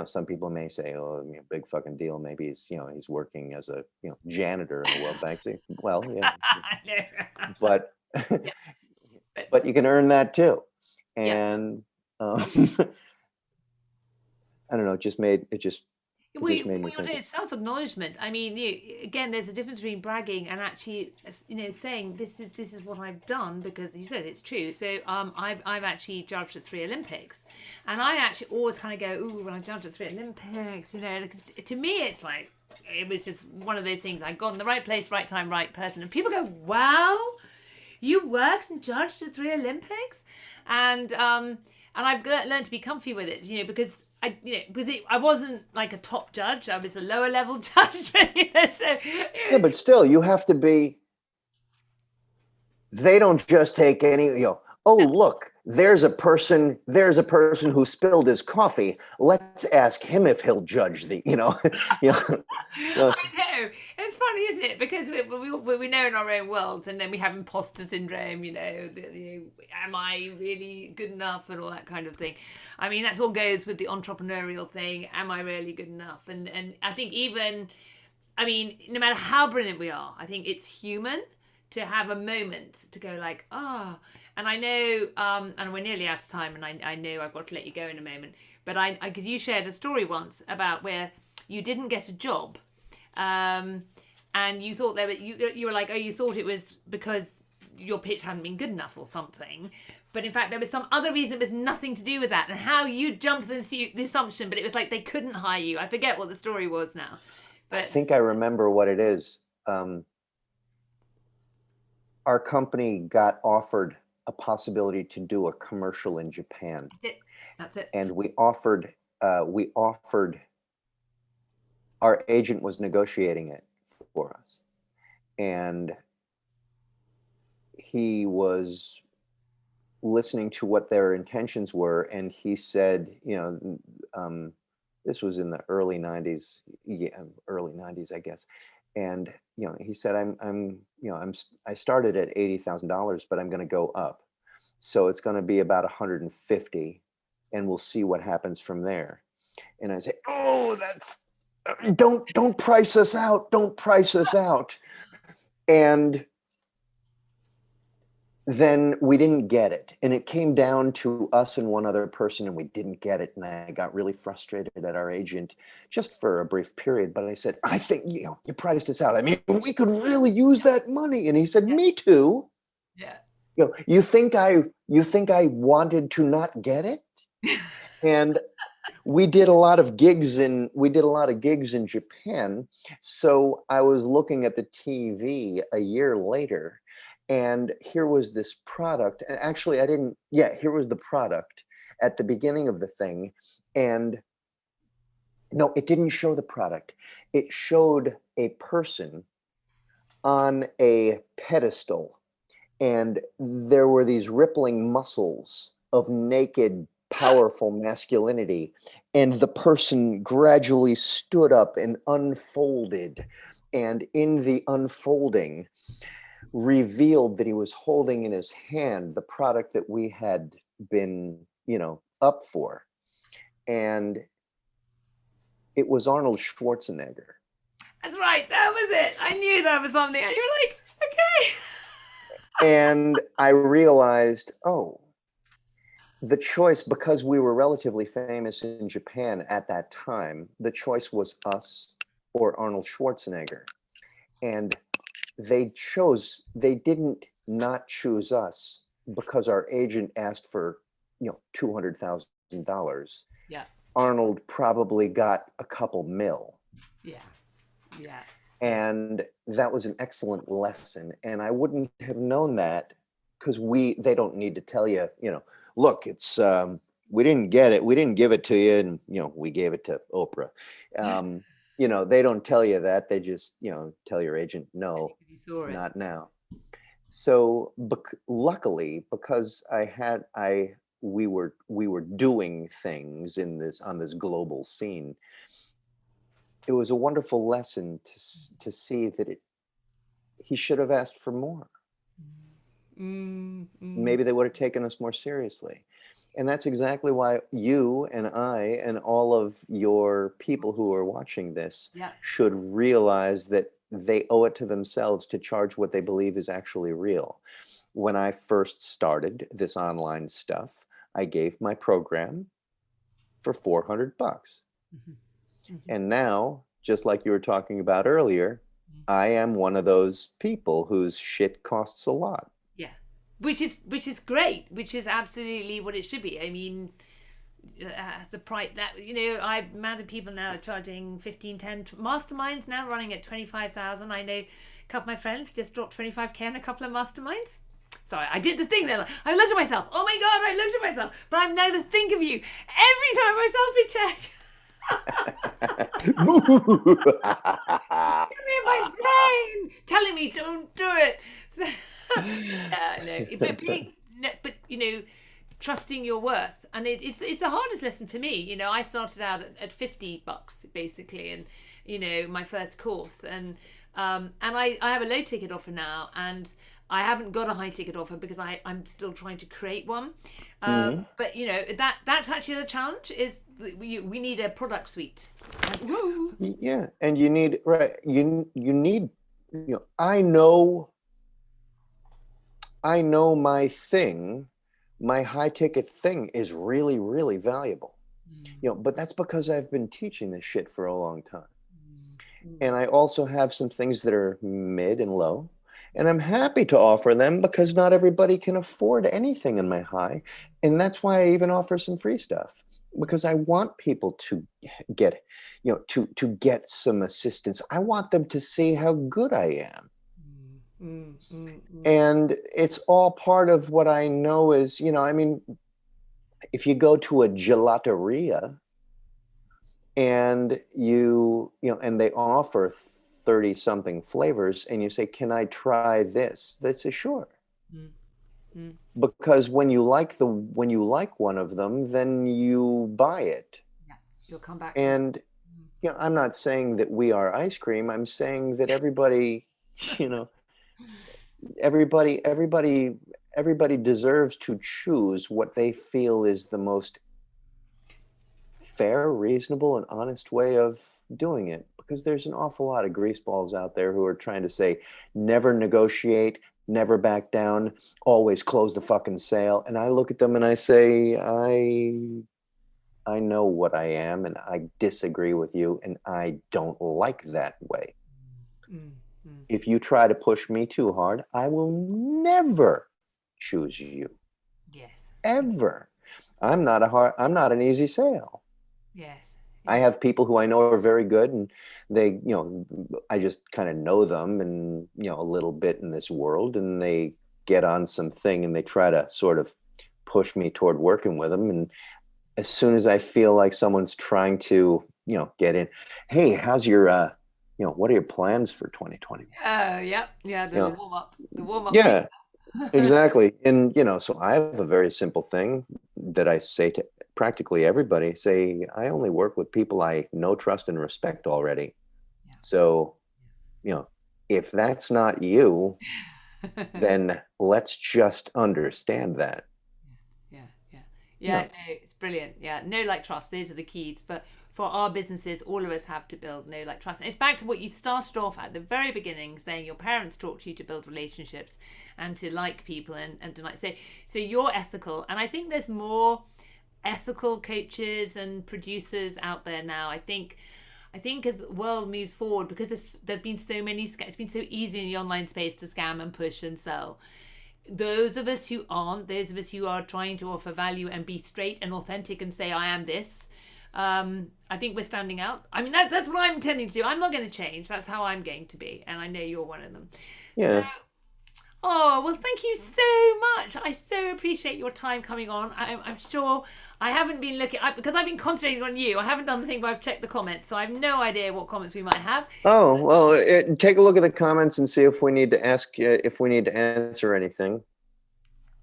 some people may say, oh, big fucking deal. Maybe he's working as a janitor in the World Bank. Say, well, yeah, but Yeah. But but you can earn that too, yeah. and I don't know. It just made me think. It's self-acknowledgement. I mean, again, there's a difference between bragging and actually, saying this is what I've done because you said it's true. So, I've actually judged at 3 Olympics, and I actually always kind of go, ooh, when I judged at 3 Olympics, because to me, it's like it was just one of those things. I got in the right place, right time, right person, and people go, wow, you worked and judged at 3 Olympics, and I've learned to be comfy with it, because I wasn't like a top judge. I was a lower level judge. Yeah, but still, you have to be. They don't just take any. Oh, look, there's a person who spilled his coffee. Let's ask him if he'll judge the. I know. It's funny, isn't it? Because we know in our own worlds, and then we have imposter syndrome. Am I really good enough, and all that kind of thing. I mean, that all goes with the entrepreneurial thing. Am I really good enough? And I think no matter how brilliant we are, I think it's human to have a moment to go like, and I know, and we're nearly out of time, and I know I've got to let you go in a moment, but because you shared a story once about where you didn't get a job, and you thought you were like, you thought it was because your pitch hadn't been good enough or something, but in fact there was some other reason. It was nothing to do with that, and how you jumped to the assumption, but it was like they couldn't hire you. I forget what the story was now, but I think I remember what it is. Our company got offered a possibility to do a commercial in Japan. That's it. And we offered, our agent was negotiating it for us. And he was listening to what their intentions were. And he said, this was in the early 90s, I guess. And he said, I started at $80,000, but I'm going to go up, so it's going to be about 150, and we'll see what happens from there. And I say, oh, that's don't price us out, don't price us out. And then we didn't get it, and it came down to us and one other person, and we didn't get it, and I got really frustrated at our agent just for a brief period. But I said, I think you priced us out. I mean, we could really use that money. And he said, Yeah. me too. Yeah. You think I wanted to not get it? And we did a lot of gigs in Japan. So I was looking at the TV a year later, and here was this product. And actually, here was the product at the beginning of the thing. And no, it didn't show the product. It showed a person on a pedestal, and there were these rippling muscles of naked, powerful masculinity. And the person gradually stood up and unfolded. And in the unfolding, revealed that he was holding in his hand the product that we had been, up for. And it was Arnold Schwarzenegger. That's right. That was it. I knew that was something. And you were like, okay. And I realized, the choice, because we were relatively famous in Japan at that time, the choice was us or Arnold Schwarzenegger. And they didn't not choose us because our agent asked for, $200,000. Yeah. Arnold probably got a couple mil. Yeah. Yeah. And that was an excellent lesson. And I wouldn't have known that, because they don't need to tell you, look, it's we didn't get it, we didn't give it to you, and we gave it to Oprah. They don't tell you that. They just tell your agent, no, not now. So luckily, because we were doing things on this global scene, it was a wonderful lesson to see that he should have asked for more. Maybe they would have taken us more seriously. And that's exactly why you and I and all of your people who are watching this should realize that they owe it to themselves to charge what they believe is actually real. When I first started this online stuff, I gave my program for $400. And now, just like you were talking about earlier, I am one of those people whose shit costs a lot. Yeah, which is great, which is absolutely what it should be. I mean, the price that I've met people now charging 15, 10 masterminds now running at 25,000. I know a couple of my friends just dropped 25K on a couple of masterminds. Sorry, I did the thing then. I looked at myself. Oh my God, I looked at myself. But I'm now to think of you every time I selfie check. In my brain telling me don't do it. But trusting your worth, and it's the hardest lesson for me. I started out at $50 basically, and my first course, and I have a low ticket offer now, and I haven't got a high ticket offer because I'm still trying to create one. But that's actually the challenge is we need a product suite. Yeah, and you need I know my high ticket thing is really, really valuable. But that's because I've been teaching this shit for a long time. And I also have some things that are mid and low. And I'm happy to offer them because not everybody can afford anything in my high. And that's why I even offer some free stuff, because I want people to get, to get some assistance. I want them to see how good I am. And it's all part of what I know is, if you go to a gelateria and and they offer 30 something flavors, and you say, can I try this? They say, sure. Because when you like one of them, then you buy it. Yeah, you'll come back. And you know, I'm not saying that we are ice cream. I'm saying that everybody, you know, everybody, everybody, everybody deserves to choose what they feel is the most fair, reasonable, and honest way of doing it. Because there's an awful lot of greaseballs out there who are trying to say, never negotiate, never back down, always close the fucking sale. And I look at them and I say, I know what I am and I disagree with you and I don't like that way. Mm, mm. If you try to push me too hard, I will never choose you. Yes. Ever. I'm not an easy sale. Yes. I Yeah. have people who I know are very good and they, you know, I just kind of know them and, you know, a little bit in this world and they get on something and they try to sort of push me toward working with them. And as soon as I feel like someone's trying to, you know, get in, hey, how's your, you know, what are your plans for 2021? Oh, yep. Yeah, You the know, warm up. The warm up thing. yeah, exactly. And, you know, so I have a very simple thing that I say to practically everybody, say, I only work with people I know, trust, and respect already. So, you know, if that's not you, Yeah. then let's just understand that. Yeah, yeah, You yeah. know, No, it's brilliant. Yeah, know, like, trust. Those are the keys for our businesses. All of us have to build know, like, trust. And it's back to what you started off at the very beginning, saying your parents taught you to build relationships and to like people and to like say. So you're ethical, and I think there's more ethical coaches and producers out there now. I think as the world moves forward, because there's been so many, it's been so easy in the online space to scam and push and sell. Those of us who aren't, those of us who are trying to offer value and be straight and authentic and say, I am this, I think we're standing out. I mean, that's what I'm intending to do. I'm not going to change. That's how I'm going to be. And I know you're one of them. So, yeah. oh, well, thank you so much. I so appreciate your time coming on. I'm sure I haven't been looking, because I've been concentrating on you. I haven't done the thing where I've checked the comments. So I have no idea what comments we might have. Oh, well, take a look at the comments and see if we need to ask, if we need to answer anything.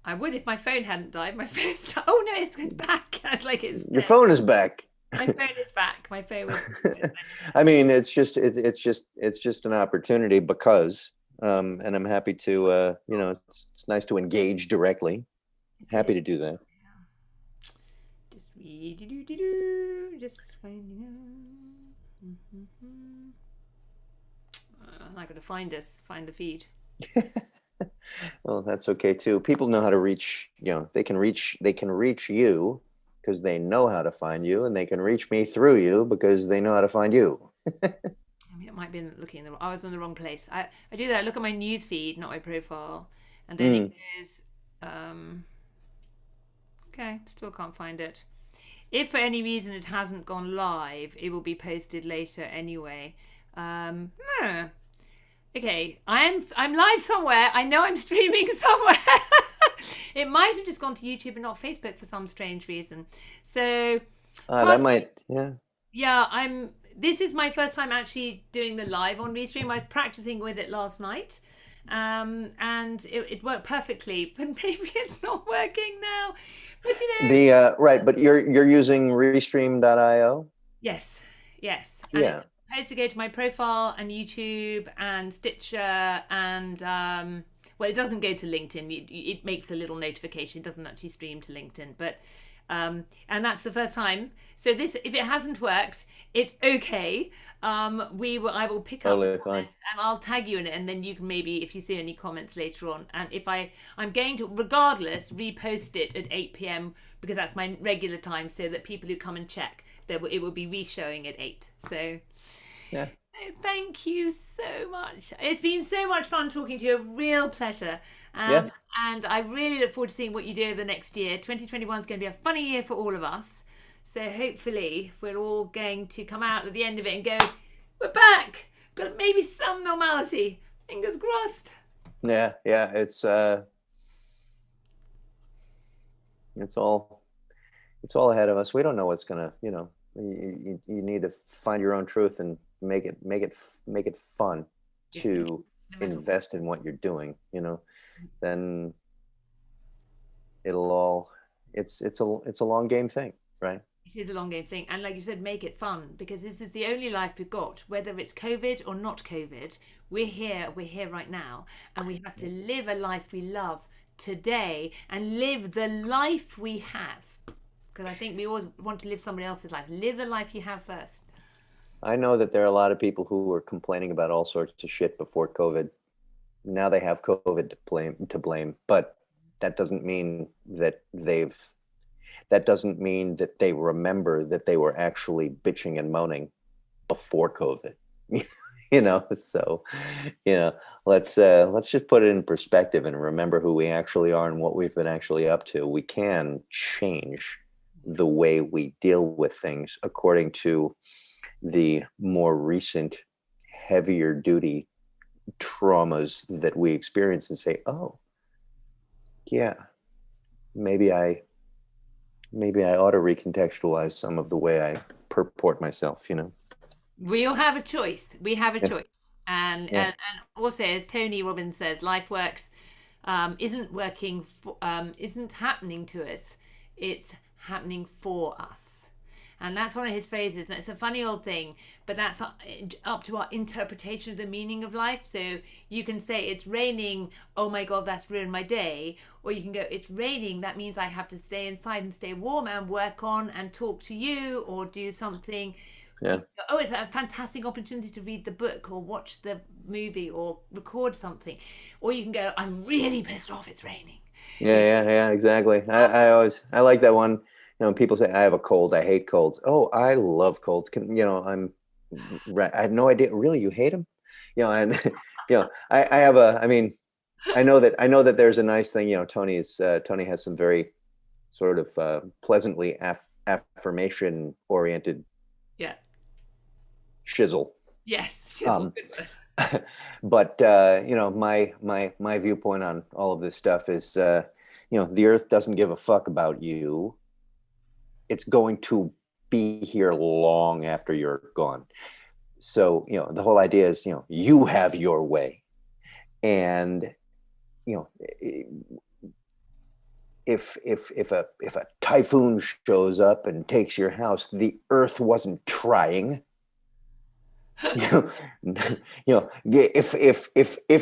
I would if my phone hadn't died. My phone's died. Oh, no, it's back. Like it's Your dead. phone is back. My phone is back. My phone was. I mean, it's just an opportunity because, and I'm happy to, you know, it's nice to engage directly. Happy to do that. Just just finding out. I'm not going to find us. Find the feed. Well, that's okay too. People know how to reach, you know, they can reach you because they know how to find you, and they can reach me through you because they know how to find you. I mean, it might be looking. I was in the wrong place. I do that. I look at my news feed, not my profile, and then it Mm. goes. Okay, still can't find it. If for any reason it hasn't gone live, it will be posted later anyway. Hmm. Okay, I'm live somewhere. I know I'm streaming somewhere. It might have just gone to YouTube and not Facebook for some strange reason. So That can't might, yeah. yeah, this is my first time actually doing the live on Restream. I was practicing with it last night. And it worked perfectly, but maybe it's not working now. But you know, The right, but you're using Restream.io. yes, yes. And it's Yeah. supposed to go to my profile and YouTube and Stitcher and well, it doesn't go to LinkedIn. It makes a little notification. It doesn't actually stream to LinkedIn, but and that's the first time. So this, if it hasn't worked, it's okay. I will pick up the Totally fine. comments and I'll tag you in it, and then you can maybe, if you see any comments later on, and if I'm going to, regardless, repost it at 8 p.m. because that's my regular time, so that people who come and check, it will be re-showing at 8. So Yeah. thank you so much. It's been so much fun talking to you. A real pleasure. Yeah. And I really look forward to seeing what you do over the next year. 2021 is going to be a funny year for all of us. So hopefully we're all going to come out at the end of it and go, we're back. Got maybe some normality. Fingers crossed. Yeah. Yeah. It's all ahead of us. We don't know what's gonna, you know, you need to find your own truth and make it fun Yeah, to no matter what. invest in what you're doing, you know. Then it'll all it's a long game thing, right? It is a long game thing. And like you said, make it fun, because this is the only life we've got. Whether it's COVID or not COVID, we're here right now. And we have to live a life we love today and live the life we have. Because I think we always want to live somebody else's life. Live the life you have first. I know that there are a lot of people who were complaining about all sorts of shit before COVID. Now they have COVID to blame, but that doesn't mean that they remember that they were actually bitching and moaning before COVID. So let's just put it in perspective and remember who we actually are and what we've been actually up to. We can change the way we deal with things according to the more recent, heavier duty traumas that we experience, and say, oh yeah, maybe I ought to recontextualize some of the way I purport myself. We all have a choice. We have a Yeah. choice. And also, as Tony Robbins says, life works isn't happening to us. It's happening for us. And that's one of his phrases. And it's a funny old thing, but that's up to our interpretation of the meaning of life. So you can say, it's raining, oh my God, that's ruined my day. Or you can go, it's raining, that means I have to stay inside and stay warm and work on and talk to you or do something. Yeah. Oh, it's a fantastic opportunity to read the book or watch the movie or record something. Or you can go, I'm really pissed off, it's raining. Yeah, exactly. I like that one. People say I have a cold. I hate colds. Oh, I love colds. I had no idea. Really, you hate them? And I have I mean, I know that there's a nice thing. Tony has some very sort of pleasantly affirmation oriented Yeah. shizzle. Yes. But my viewpoint on all of this stuff is, the earth doesn't give a fuck about you. It's going to be here long after you're gone. So, the whole idea is, you have your way. And, if a typhoon shows up and takes your house, the earth wasn't trying. If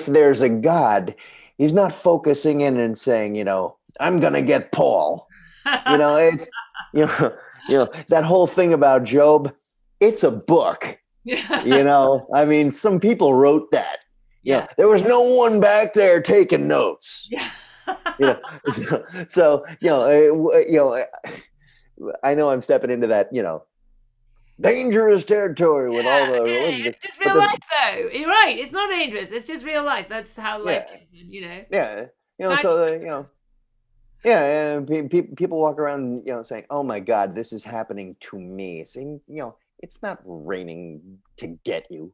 there's a God, he's not focusing in and saying, I'm gonna get Paul. It's that whole thing about Job. It's a book. I mean, some people wrote that. Yeah. There was no one back there taking notes. Yeah. So I know I'm stepping into that dangerous territory with all the religion. It's just real life, though. You're right. It's not dangerous. It's just real life. That's how life is. Yeah. And people walk around, saying, "Oh my God, this is happening to me." Saying, it's not raining to get you.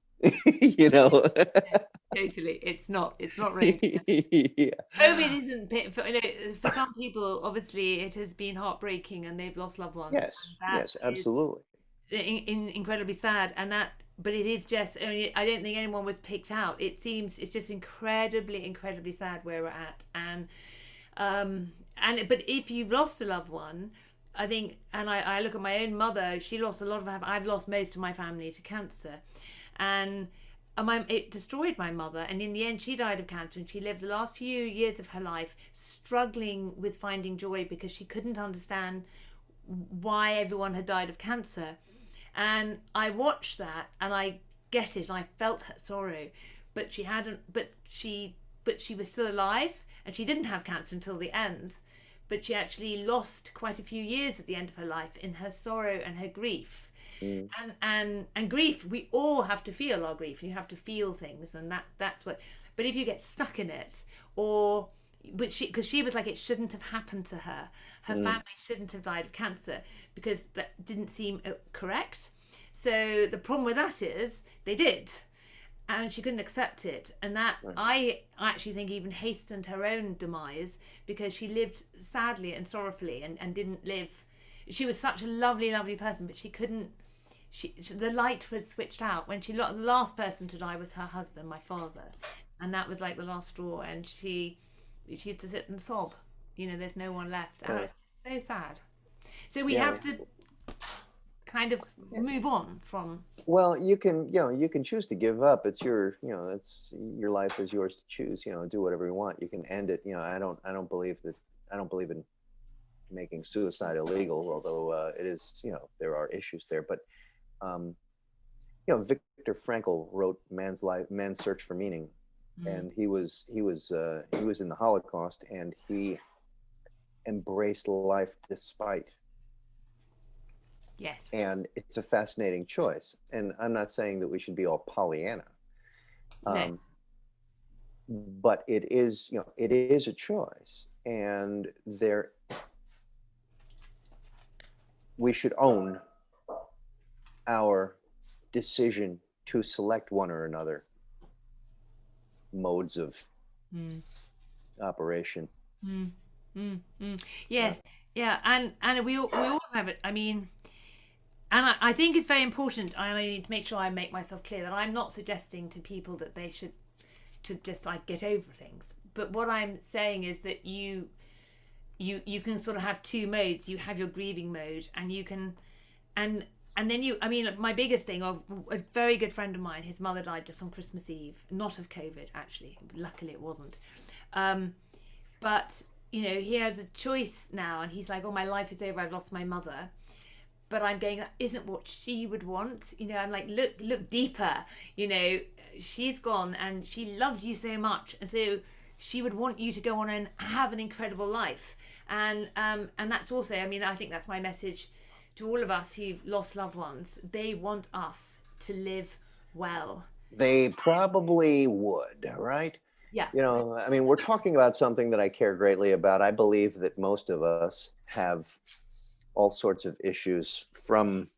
Totally, it's not raining. Yeah. COVID isn't for some people. Obviously, it has been heartbreaking, and they've lost loved ones. Yes, absolutely. Incredibly sad, but it is just. I mean, I don't think anyone was picked out. It's just incredibly sad where we're at, but if you've lost a loved one, I think, and I look at my own mother, she lost a lot of I've lost most of my family to cancer, and it destroyed my mother, and in the end she died of cancer, and she lived the last few years of her life struggling with finding joy because she couldn't understand why everyone had died of cancer. And I watched that and I get it, and I felt her sorrow, but she was still alive, and she didn't have cancer until the end, but she actually lost quite a few years at the end of her life in her sorrow and her grief. And grief, we all have to feel our grief. You have to feel things, and that's what. But if you get stuck in it, because she was like, it shouldn't have happened to her. Her family shouldn't have died of cancer because that didn't seem correct. So the problem with that is they did, and she couldn't accept it, and that I actually think even hastened her own demise, because she lived sadly and sorrowfully and didn't live. She was such a lovely person, but she couldn't. The light was switched out when the last person to die was her husband, my father, and that was like the last straw. And she used to sit and sob. There's no one left. And it's just so sad. So we have to kind of move on from? Well, you can, you can choose to give up. It's your, that's your life is yours to choose. Do whatever you want. You can end it. I don't believe that. I don't believe in making suicide illegal, although it is, there are issues there. But um, Viktor Frankl wrote Man's Search for Meaning, and he was in the Holocaust, and he embraced life despite. Yes. And it's a fascinating choice. And I'm not saying that we should be all Pollyanna. No. But it is, it is a choice. And we should own our decision to select one or another modes of operation. Yes. Yeah. And we also have it. I mean, and I think it's very important. I need to make sure I make myself clear that I'm not suggesting to people that they should to just like get over things. But what I'm saying is that you can sort of have two modes. You have your grieving mode, and you can, and then I mean, my biggest thing, of a very good friend of mine, his mother died just on Christmas Eve, not of COVID actually. Luckily it wasn't. But he has a choice now, and he's like, oh, my life is over. I've lost my mother. But I'm going, that isn't what she would want. I'm like, look deeper. She's gone and she loved you so much. And so she would want you to go on and have an incredible life. And that's also, I mean, I think that's my message to all of us who've lost loved ones. They want us to live well. They probably would, right? Yeah. I mean, we're talking about something that I care greatly about. I believe that most of us have all sorts of issues from,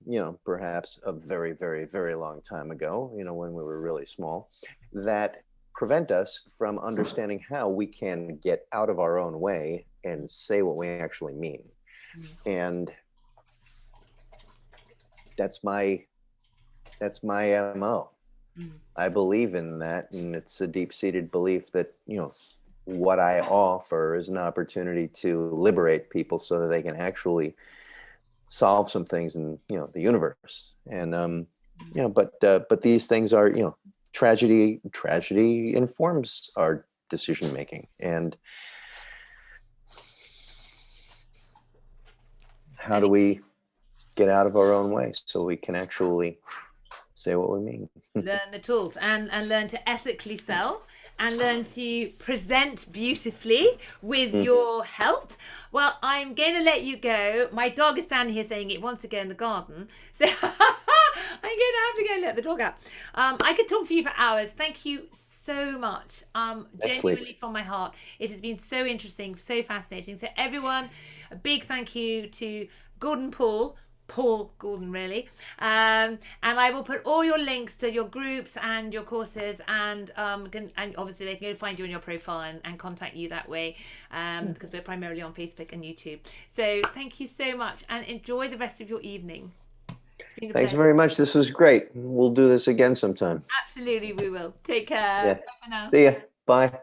perhaps a very, very, very long time ago, when we were really small, that prevent us from understanding how we can get out of our own way and say what we actually mean. And that's my MO. I believe in that, and it's a deep-seated belief that, what I offer is an opportunity to liberate people so that they can actually solve some things in the universe. And but these things are, tragedy informs our decision making. And how do we get out of our own way so we can actually say what we mean? Learn the tools and learn to ethically sell and learn to present beautifully with your help. Well, I'm going to let you go. My dog is standing here saying it wants to go in the garden. So I'm going to have to go and let the dog out. I could talk for you for hours. Thank you so much. Genuinely from my heart. It has been so interesting, so fascinating. So everyone, a big thank you to Gordon Paul Gordon, really. And I will put all your links to your groups and your courses, and obviously they can go find you in your profile and contact you that way, because we're primarily on Facebook and YouTube. So thank you so much, and enjoy the rest of your evening. Thanks very much. This was great. We'll do this again sometime. Absolutely, we will. Take care. Yeah. Bye for now. See ya. Bye.